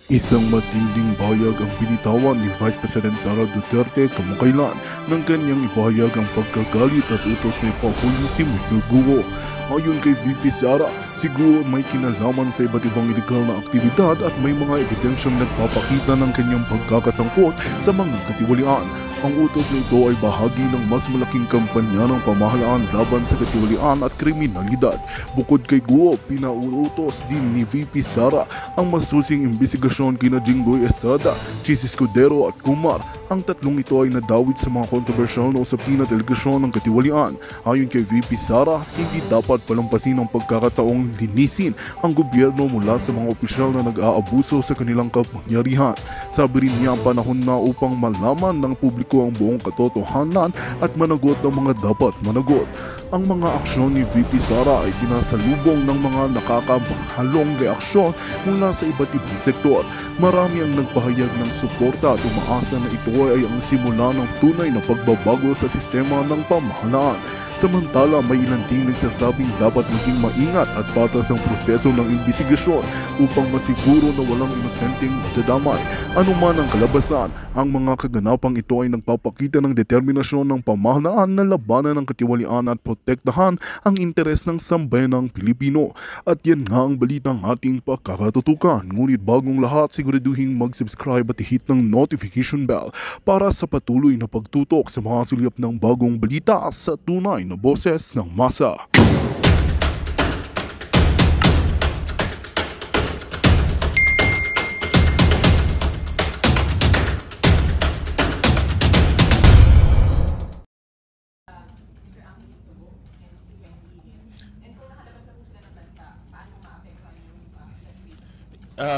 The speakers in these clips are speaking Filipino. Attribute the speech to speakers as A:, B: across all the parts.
A: Isang matinding bayag ang binitawan ni Vice President Sara Duterte kamakailan nang kanyang ipahayag ang pagkagalit at utos ni pahuli si Michael Guo. Ayon kay VP Sara, si Guo may kinalaman sa iba't ibang illegal na aktibidad at may mga ebidensyang nagpapakita ng kanyang pagkakasangkot sa mga katiwalian. Ang utos na ito ay bahagi ng mas malaking kampanya ng pamahalaan laban sa katiwalian at kriminalidad. Bukod kay Guo, pinauutos din ni VP Sara ang masusing imbestigasyon kina Jinggoy Estrada, Chis Escudero at Kumar. Ang tatlong ito ay nadawit sa mga kontrobersyal na usapin at alegasyon ng katiwalian. Ayon kay VP Sara, hindi dapat palampasin ang pagkakataong linisin ang gobyerno mula sa mga opisyal na nag-aabuso sa kanilang kapangyarihan. Sabi rin niya, panahon na upang malaman ng publiko ang buong katotohanan at managot ang mga dapat managot. Ang mga aksyon ni VP Sara ay sinasalubong ng mga nakakahalong reaksyon mula sa iba't ibang sektor. Marami ang nagpahayag ng suporta at umaasa na ito ay ang simula ng tunay na pagbabago sa sistema ng pamahalaan. Samantala, may ilan ding nagsasabing dapat maging maingat at patas ang proseso ng imbestigasyon upang masiguro na walang inosenteng madadamay. Ano man ang kalabasan, ang mga kaganapang ito ay nagpapakita ng determinasyon ng pamahalaan na labanan ng katiwalian at protektahan ang interes ng sambayanang Pilipino. At yan nga ang balitang ating pagkakatutukan. Ngunit bagong lahat, siguraduhin mag-subscribe at i-hit ng notification bell para sa patuloy na pagtutok sa mga sulyap ng bagong balita sa tunay na boses ng masa.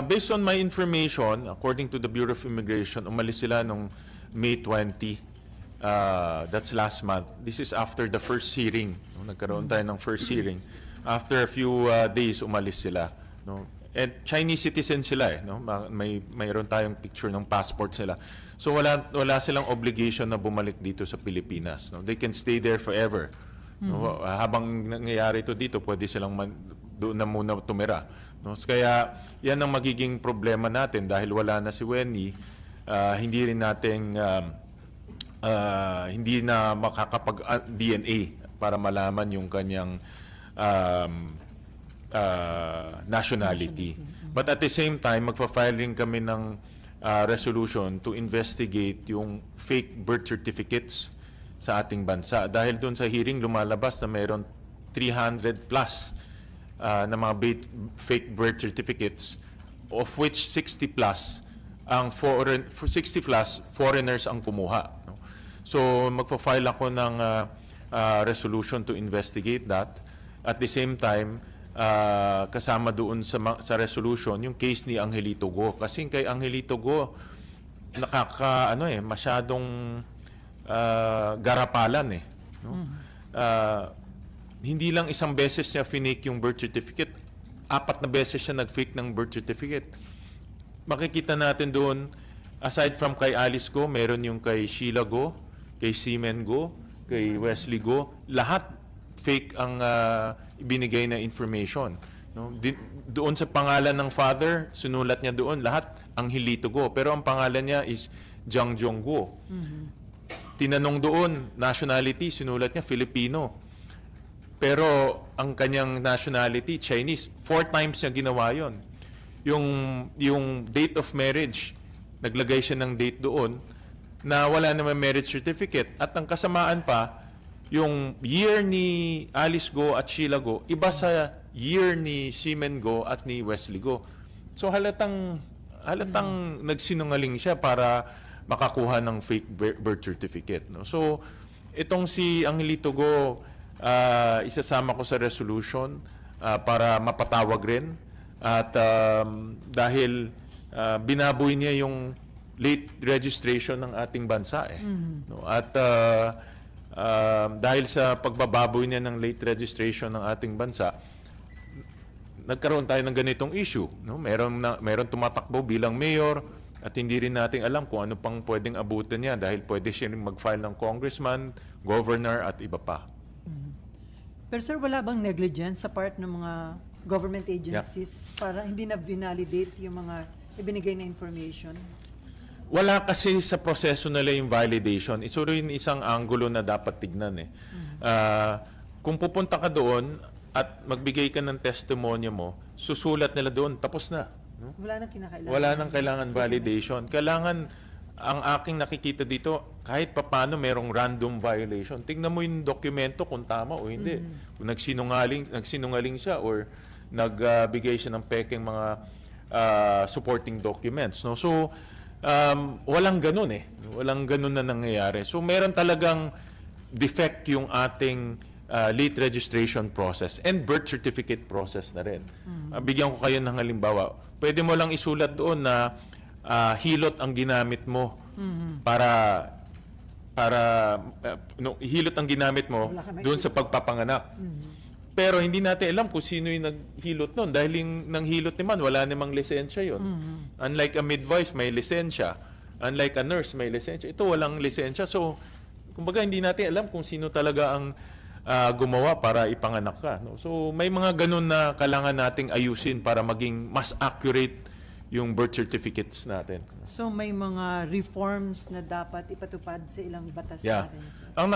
B: Based on my information, according to the Bureau of Immigration, umalis sila nung May 20. That's last month. This is after the first hearing. No? Nagkaroon tayo ng first hearing. After a few days, umalis sila. No? And Chinese citizen sila. No? Mayroon tayong picture ng passport sila. So wala silang obligation na bumalik dito sa Pilipinas. No? They can stay there forever. No? Habang nangyayari ito dito, pwede silang doon na muna tumira. No? Kaya yan ang magiging problema natin dahil wala na si Wenny. Hindi rin nating hindi na makakapag-DNA para malaman yung kanyang nationality. But at the same time, magpa-file rin kami ng resolution to investigate yung fake birth certificates sa ating bansa. Dahil doon sa hearing, lumalabas na mayroon 300 plus na mga fake birth certificates, of which 60 plus foreigners ang kumuha. No? So magpa-file ako ng resolution to investigate that. At the same time, kasama doon sa resolution yung case ni Angelito Go. Kasi kay Angelito Go, masyadong garapalan eh. No? Hindi lang isang beses niya finake yung birth certificate, 4 na beses siya nag-fake ng birth certificate. Makikita natin doon, aside from kay Alice Go, meron yung kay Sheila Go, kay Seaman Go, kay Wesley Go, lahat fake ang ibinigay na information. No? Doon sa pangalan ng father, sinulat niya doon, lahat Angelito Go. Pero ang pangalan niya is Jiang Jong Go. Tinanong doon, nationality, sinulat niya Filipino. Pero ang kanyang nationality, Chinese. 4 times niya ginawa yon. Yung date of marriage, naglagay siya ng date doon na wala naman marriage certificate. At ang kasamaan pa, yung year ni Alice Go at Sheila Go, iba sa year ni Seaman Go at ni Wesley Go. So halatang nagsinungaling siya para makakuha ng fake birth certificate. No? So itong si Angelito Go, isasama ko sa resolution para mapatawag rin. At dahil binaboy niya yung late registration ng ating bansa eh. No? At dahil sa pagbababoy niya ng late registration ng ating bansa, nagkaroon tayo ng ganitong issue. No? Meron tumatakbo bilang mayor at hindi rin natin alam kung ano pang pwedeng abutin niya dahil pwede siya rin mag-file ng congressman, governor at iba pa.
C: Pero sir, wala bang negligence sa part ng mga government agencies para hindi na validate yung mga ibinigay na information?
B: Wala kasi sa proseso nila yung validation. Ito rin isang angulo na dapat tignan eh. Kung pupunta ka doon at magbigay ka ng testimonya mo, susulat nila doon, tapos na. No?
C: Wala nang kinakailangan.
B: Wala nang kailangan validation. Kailangan, ang aking nakikita dito, kahit papano merong random violation. Tingnan mo yung dokumento kung tama o hindi. Kung nagsinungaling siya or nagbigay siya ng peking mga supporting documents. No? So, walang ganun eh. Walang ganun na nangyayari. So, meron talagang defect yung ating late registration process and birth certificate process na rin. Bigyan ko kayo ng halimbawa. Pwede mo lang isulat doon na hilot ang ginamit mo para hilot ang ginamit mo doon sa pagpapanganak. Pero hindi natin alam kung sino yung naghilot nun. Dahil yung nanghilot naman, wala namang lisensya yun. Unlike a midwife, may lisensya. Unlike a nurse, may lisensya. Ito, walang lisensya. So, kumbaga, hindi natin alam kung sino talaga ang gumawa para ipanganak ka. No? So, may mga ganun na kailangan nating ayusin para maging mas accurate yung birth certificates natin.
C: So may mga reforms na dapat ipatupad sa ilang batas
B: Yeah.
C: natin. So,
B: Ang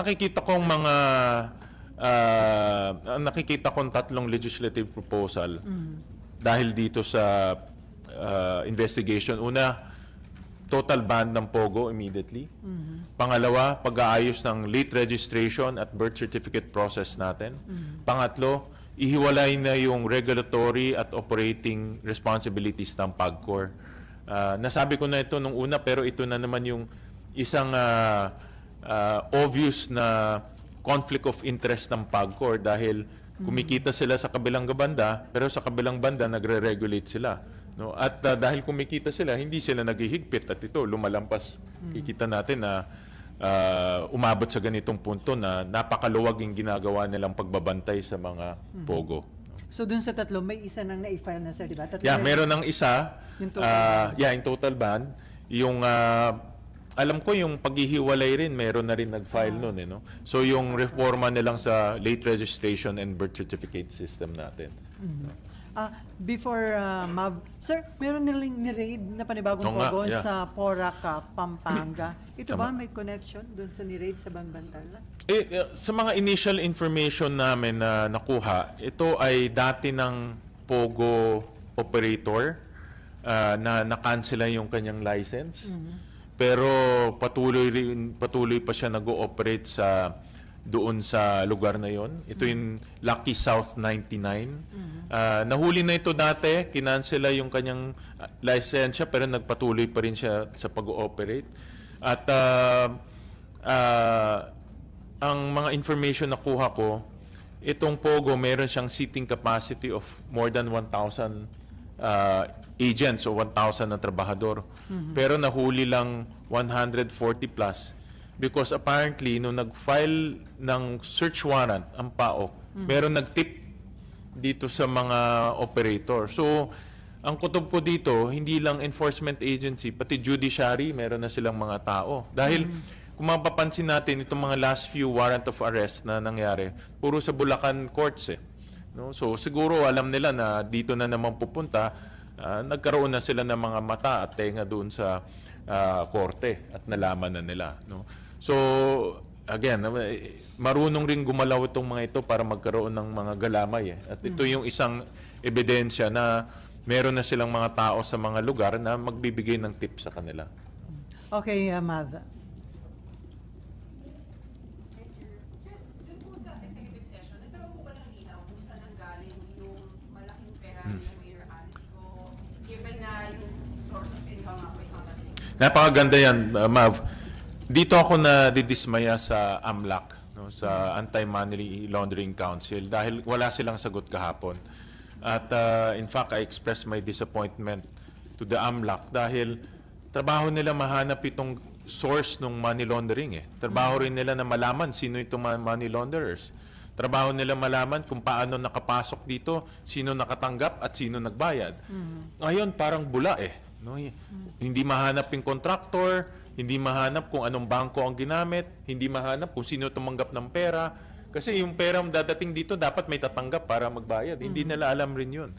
B: nakikita kong tatlong legislative proposal dahil dito sa investigation. Una, total ban ng POGO immediately. Pangalawa, pag-aayos ng late registration at birth certificate process natin. Pangatlo, ihiwalay na yung regulatory at operating responsibilities ng PAGCOR. Nasabi ko na ito nung una, pero ito na naman yung isang obvious na conflict of interest ng PAGCOR dahil kumikita sila sa kabilang banda, pero sa kabilang banda nagre-regulate sila. No? At dahil kumikita sila, hindi sila naghihigpit at ito lumalampas. Kikita natin na umabot sa ganitong punto na napakaluwag yung ginagawa nilang pagbabantay sa mga POGO.
C: so dun sa tatlo, may isa nang na-file na, sir, di ba? Tatlo
B: Yeah,
C: na-
B: meron ng isa.
C: Yung total ban.
B: Yung total ban. Yung alam ko yung paghihiwalay rin, meron na rin nag-file nun. Eh, no? So yung reforma nilang sa late registration and birth certificate system natin.
C: Before, Mav, sir, meron nilang ni-raid na panibagong
B: Oo nga,
C: pogo
B: yeah.
C: sa Porac, Pampanga. Ito ba
B: Tama.
C: may connection dun sa ni-raid sa Banbantal?
B: Sa mga initial information namin na nakuha, ito ay dati ng POGO operator na na-cancel yung kanyang license. Pero patuloy pa siya nag-ooperate doon sa lugar na yon. Ito yung Lucky South 99. Nahuli na ito dati, kinansela yung kanyang lisensya pero nagpatuloy pa rin siya sa pag-ooperate. At ang mga information na kuha ko, itong POGO meron siyang seating capacity of more than 1,000 agents o 1,000 na trabahador. Pero nahuli lang 140 plus because apparently nung nag-file ng search warrant ang PAO, meron nag-tip dito sa mga operator. So, ang kutob ko dito, hindi lang enforcement agency, pati judiciary, meron na silang mga tao. Dahil kung mapapansin natin itong mga last few warrant of arrest na nangyari, puro sa Bulacan courts eh. No? So, siguro alam nila na dito na naman pupunta, nagkaroon na sila ng mga mata at tenga doon sa korte at nalaman na nila. No? So, again, marunong rin gumalaw itong mga ito para magkaroon ng mga galamay. At ito yung isang ebidensya na meron na silang mga tao sa mga lugar na magbibigay ng tips sa kanila.
C: Okay, Mav.
D: Doon po sa executive session, nagkaroon po ba ng linaw kung saan nanggaling yung malaking pera ni Mayor Alice ko, given na yung source of income nga po isang
B: Napakaganda yan, Mav. Dito ako na didismaya sa AMLAC, no, sa Anti-Money Laundering Council, dahil wala silang sagot kahapon. At in fact, I expressed my disappointment to the AMLAC dahil trabaho nila mahanap itong source ng money laundering. Trabaho rin nila na malaman sino itong mga money launderers. Trabaho nila malaman kung paano nakapasok dito, sino nakatanggap at sino nagbayad. Ngayon, parang bula no? Hindi mahanap yung contractor, hindi mahanap kung anong bangko ang ginamit, hindi mahanap kung sino tumanggap ng pera. Kasi yung pera dadating dito, dapat may tatanggap para magbayad. Hindi nila alam rin yun.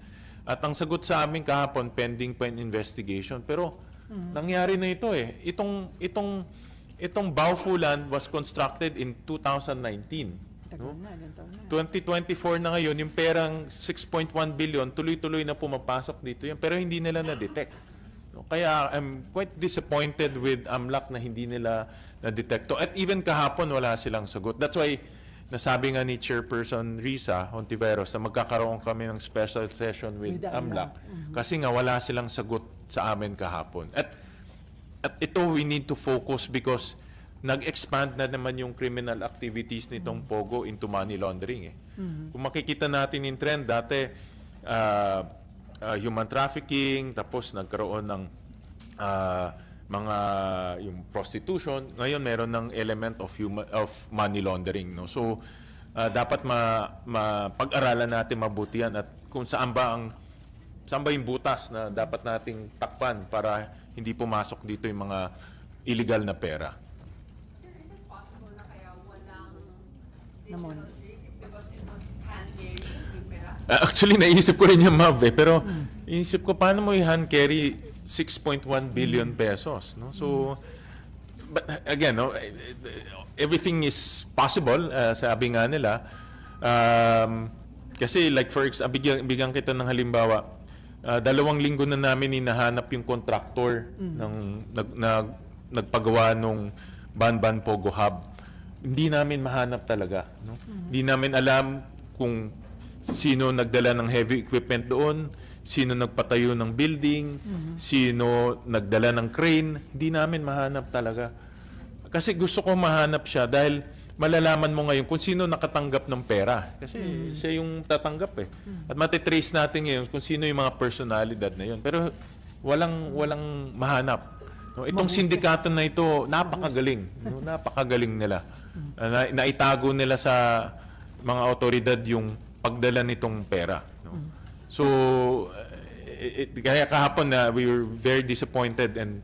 B: At ang sagot sa amin kahapon, pending pa in investigation. Pero nangyari na ito eh. Itong Baofu-Land was constructed in 2019.
C: Tagal na, ilang taon na.
B: 2024 na ngayon, yung perang 6.1 billion, tuloy-tuloy na pumapasok dito yan. Pero hindi nila na-detect. No? Kaya I'm quite disappointed with AMLAC na hindi nila na-detect. At even kahapon, wala silang sagot. That's why, nasabi nga ni Chairperson Risa Hontiveros na magkakaroon kami ng special session with AMLAC. Kasi nga wala silang sagot sa amin kahapon. At ito we need to focus because nag-expand na naman yung criminal activities nitong POGO into money laundering. Kung makikita natin yung trend, dati human trafficking, tapos nagkaroon ng mga yung prostitution. Ngayon meron ng element of money laundering, no. So dapat mapag-aralan natin mabuti yan at kung saan ba yung butas na dapat nating takpan para hindi pumasok dito yung mga illegal na pera.
D: Sir, is it possible na kaya walang
C: Naman.
D: digital traces because it was hand carry yung pera?
B: Actually, naisip ko rin yung MAV pero inisip ko paano mo i-hand carry 6.1 billion pesos, no? So, but again, no, everything is possible, sabi nga nila. Kasi like for example, bigyan kita ng halimbawa, 2 linggo na namin hinahanap yung contractor ng nagpagawa nung Banban Pogo Hub. Hindi namin mahanap talaga, no? Hindi namin alam kung sino nagdala ng heavy equipment doon, sino nagpatayo ng building, sino nagdala ng crane, hindi namin mahanap talaga. Kasi gusto ko mahanap siya dahil malalaman mo ngayon kung sino nakatanggap ng pera. Kasi siya yung tatanggap eh. At matitrace natin ngayon kung sino yung mga personalidad na yun. Pero walang mahanap. No, itong sindikato na ito, napakagaling. No, napakagaling nila. Naitago nila sa mga otoridad yung pagdala nitong pera. No? So, kaya kahapon na we were very disappointed and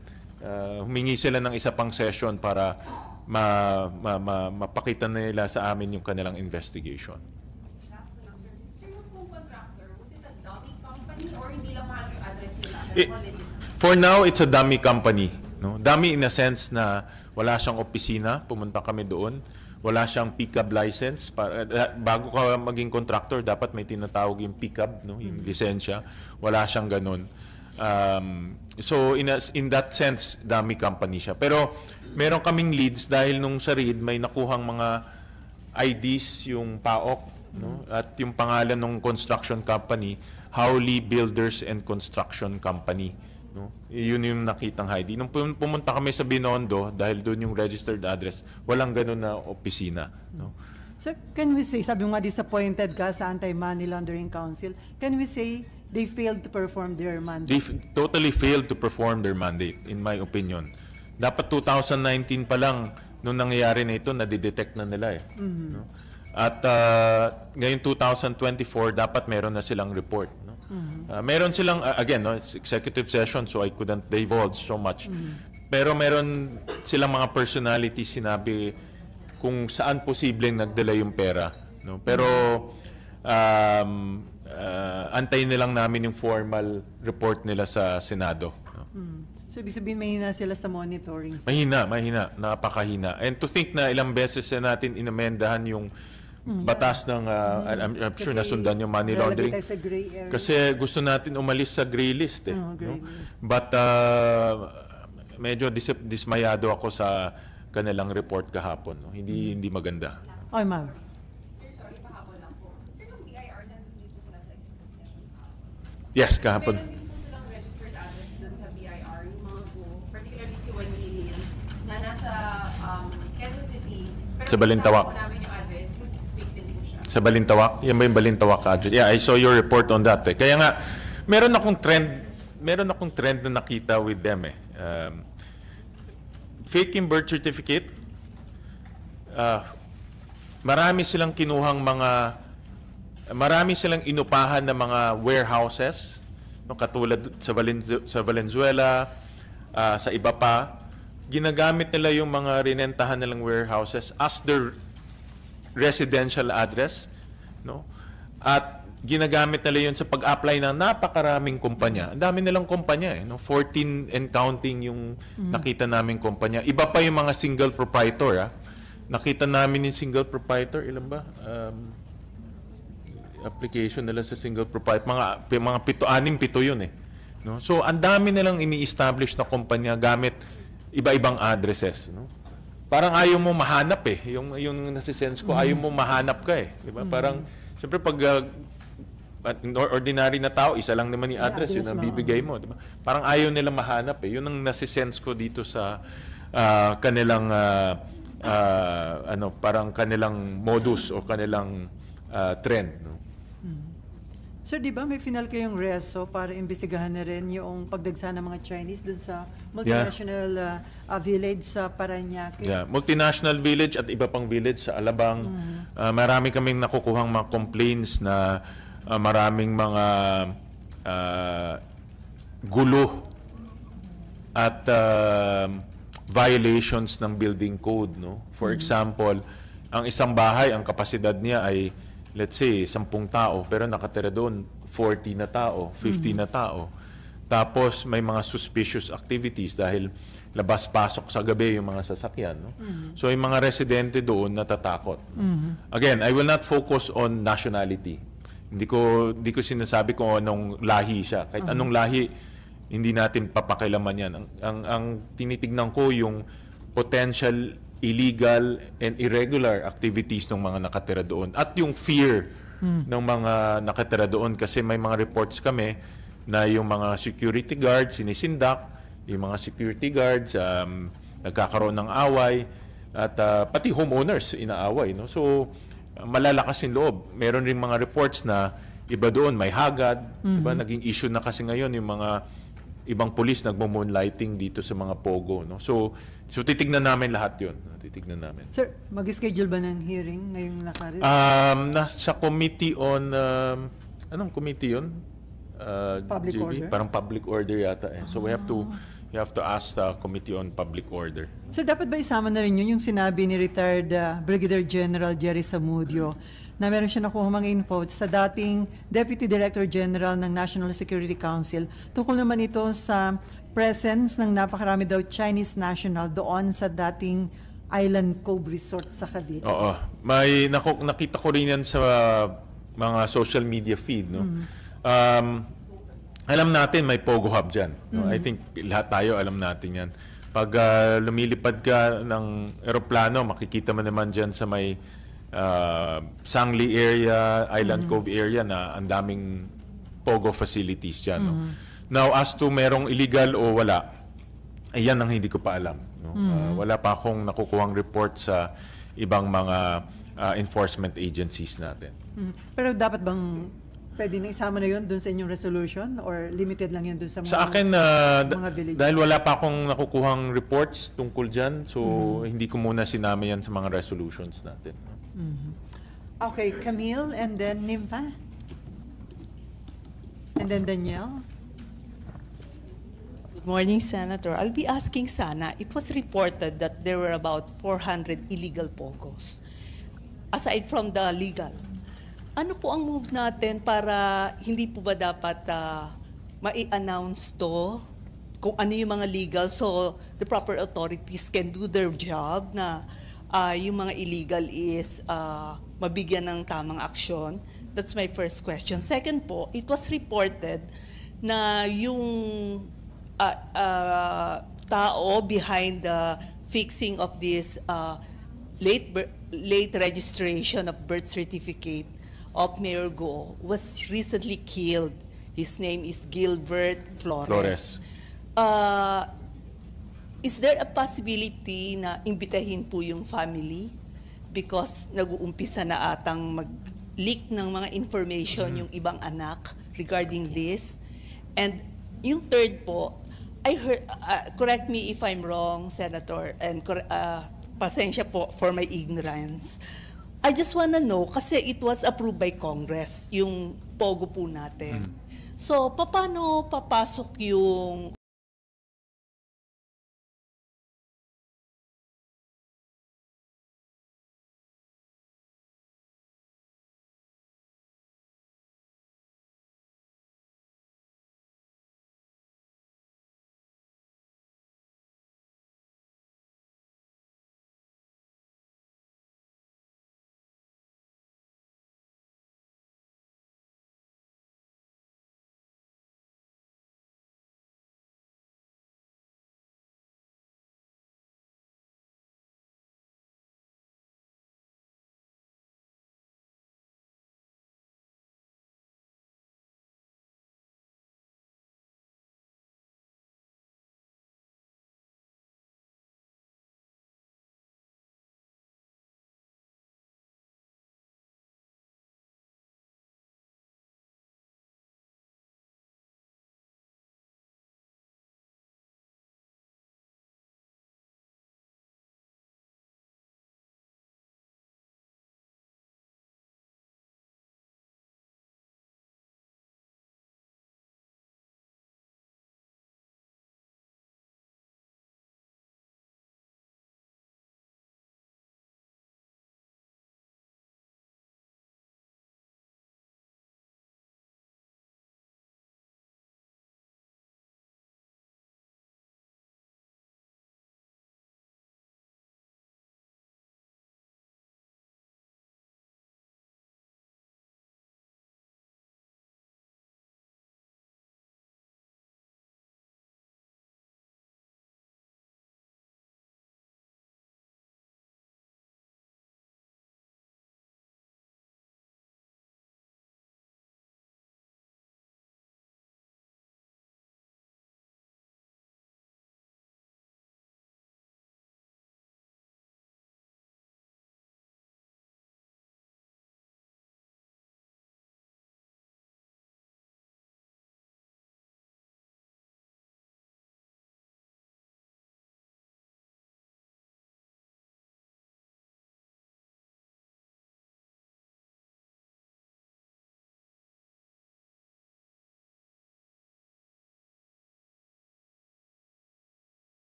B: humingi sila ng isa pang session para mapakita nila sa amin yung kanilang investigation.
D: Last ko lang, sir. Sir, yung pong contractor, was it a dummy company or hindi lang mahal yung address nila?
B: For now, it's a dummy company. No? Dummy in a sense na wala siyang opisina, pumunta kami doon. Wala siyang pickup license. Bago ka maging contractor, dapat may tinatawag yung pickup, no? Yung lisensya. Wala siyang ganun. So in that sense, dummy company siya. Pero meron kaming leads dahil nung sa RID may nakuhang mga IDs yung PAOK, no? At yung pangalan ng construction company, Howley Builders and Construction Company. No? Yun yung nakitang ID. Nung pumunta kami sa Binondo, dahil doon yung registered address, walang ganun na opisina. No?
C: Sir, can we say, sabi mo nga disappointed ka sa Anti-Money Laundering Council, can we say they failed to perform their mandate?
B: They totally failed to perform their mandate, in my opinion. Dapat 2019 pa lang, nung nangyayari na ito, nadidetect na nila eh. No? At ngayon 2024, dapat meron na silang report. No? Meron silang, again, no, it's executive session, so I couldn't divulge so much. Pero meron silang mga personalities sinabi kung saan posibleng nagdala yung pera. No? Pero antayin nilang namin yung formal report nila sa Senado. No?
C: So, ibig sabihin, mahina sila sa monitoring.
B: Mahina, napakahina. And to think na ilang beses na natin inamendahan yung batas ng, I'm sure nasundan yung money laundering.
C: Tayo sa gray area.
B: Kasi gusto natin umalis sa gray list eh.
C: Gray
B: no?
C: list.
B: But medyo dismayado ako sa kanilang report kahapon. No? Hindi maganda.
C: Oy, ma'am.
D: Sir, sorry, pahabol lang po. Sir, yung BIR, nandun po sila sa executive session.
B: Yes, kahapon.
D: Meron din po silang registered address dun sa BIR, yung mga po, particularly si Juan Lilian, na nasa Quezon City. Pero
B: Sa Balintawak.
D: po namin yung address, mas fake din po siya.
B: Sa Balintawak? Yan ba yung Balintawak address? Yeah, I saw your report on that eh. Kaya nga, meron akong trend na nakita with them eh. Fake yung birth certificate, marami silang inupahan na mga warehouses, no, katulad sa Valenzuela, sa iba pa. Ginagamit nila yung mga rinentahan nilang warehouses as their residential address, no? At ginagamit nila yun sa pag-apply ng napakaraming kumpanya. Ang dami nilang kumpanya eh. No? 14 and counting yung nakita naming kumpanya. Iba pa yung mga single proprietor. Nakita namin yung single proprietor. Ilan ba? Application nila sa single proprietor. Mga 7 yun eh. No? So, ang dami nilang ini-establish na kumpanya gamit iba-ibang addresses. No? Parang ayaw mo mahanap eh. Yung nasisense ko, ayaw mo mahanap ka eh. Diba? Parang, siyempre pag ordinary na tao, isa lang naman yung address, yun ang bibigay mo. Diba? Parang ayaw nilang mahanap eh. Yun ang nasisense ko dito sa kanilang, parang kanilang modus o kanilang trend. No?
C: Sir, di ba may final kayong reso para imbestigahan na rin yung pagdagsa ng mga Chinese dun sa multinational village sa Parañaque?
B: Yeah, multinational village at iba pang village sa Alabang. Marami kaming nakukuhang mga complaints na maraming mga gulo at violations ng building code. No? For example, ang isang bahay, ang kapasidad niya ay let's say, 10 tao, pero nakatira doon 40 na tao, 50 na tao. Tapos may mga suspicious activities dahil labas-pasok sa gabi yung mga sasakyan. No? So yung mga residente doon natatakot. No? Again, I will not focus on nationality. Hindi ko sinasabi kung anong lahi siya. Kahit anong lahi, hindi natin papakilaman yan. Ang tinitignan ko yung potential illegal and irregular activities ng mga nakatira doon at yung fear ng mga nakatira doon kasi may mga reports kami na yung mga security guards sinisindak, yung mga security guards nagkakaroon ng away at pati homeowners inaaway. No? So malalakas yung loob. Meron rin mga reports na iba doon may hagad. Diba? Naging issue na kasi ngayon yung mga ibang pulis nagmo-moonlighting dito sa mga pogo. No? So titignan namin lahat yun. Titignan namin.
C: Sir, mag-schedule ba ng hearing ngayong lakarin?
B: Nasa committee on, anong committee yun?
C: Public
B: GB?
C: order?
B: Parang public order yata eh. So you have to ask the committee on public order.
C: Sir, dapat ba isama na rin yun yung sinabi ni retired Brigadier General Jerry Zamudio na meron siya nakuha mga info sa dating Deputy Director General ng National Security Council tungkol naman ito sa presence ng napakarami daw Chinese national doon sa dating Island Cove Resort sa Cavite.
B: Oo. Nakita ko rin yan sa mga social media feed. No? Alam natin may Pogo Hub dyan. No? I think lahat tayo alam natin yan. Pag lumilipad ka ng eroplano, makikita mo naman dyan sa may Sangli area, Island Cove area na ang daming Pogo facilities dyan. No? Now, as to merong illegal o wala, ayan ang hindi ko pa alam. No? Wala pa akong nakukuhang report sa ibang mga enforcement agencies natin.
C: Pero dapat bang pwede na isama na yun dun sa inyong resolution or limited lang yan dun sa mga,
B: Sa akin,
C: mga villages?
B: dahil wala pa akong nakukuhang reports tungkol dyan, so hindi ko muna sinama yan sa mga resolutions natin.
C: Okay, Camille and then Nympha. And then Danielle.
E: Good morning, Senator. I'll be asking sana, it was reported that there were about 400 illegal POGOs. Aside from the legal, ano po ang move natin para hindi po ba dapat mai-announce to kung ano yung mga legal so the proper authorities can do their job na yung mga illegal is mabigyan ng tamang aksyon? That's my first question. Second po, it was reported na yung tao behind the fixing of this late registration of birth certificate of Mayor Go was recently killed. His name is Gilbert Flores. Is there a possibility na imbitahin po yung family because nag-uumpisa na atang mag-leak ng mga information yung ibang anak regarding this? And yung third po, I heard, correct me if I'm wrong, Senator, and pasensya po for my ignorance. I just want to know, kasi it was approved by Congress, yung POGO po natin. So, paano papasok yung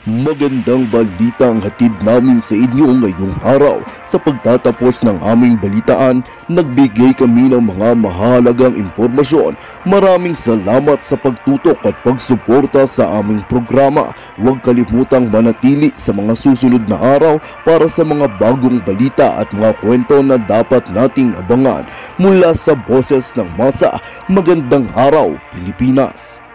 A: Magandang balita ang hatid namin sa inyo ngayong araw. Sa pagtatapos ng aming balitaan, nagbigay kami ng mga mahalagang impormasyon. Maraming salamat sa pagtutok at pagsuporta sa aming programa. Huwag kalimutang manatili sa mga susunod na araw para sa mga bagong balita at mga kwento na dapat nating abangan. Mula sa Boses ng Masa, magandang araw, Pilipinas!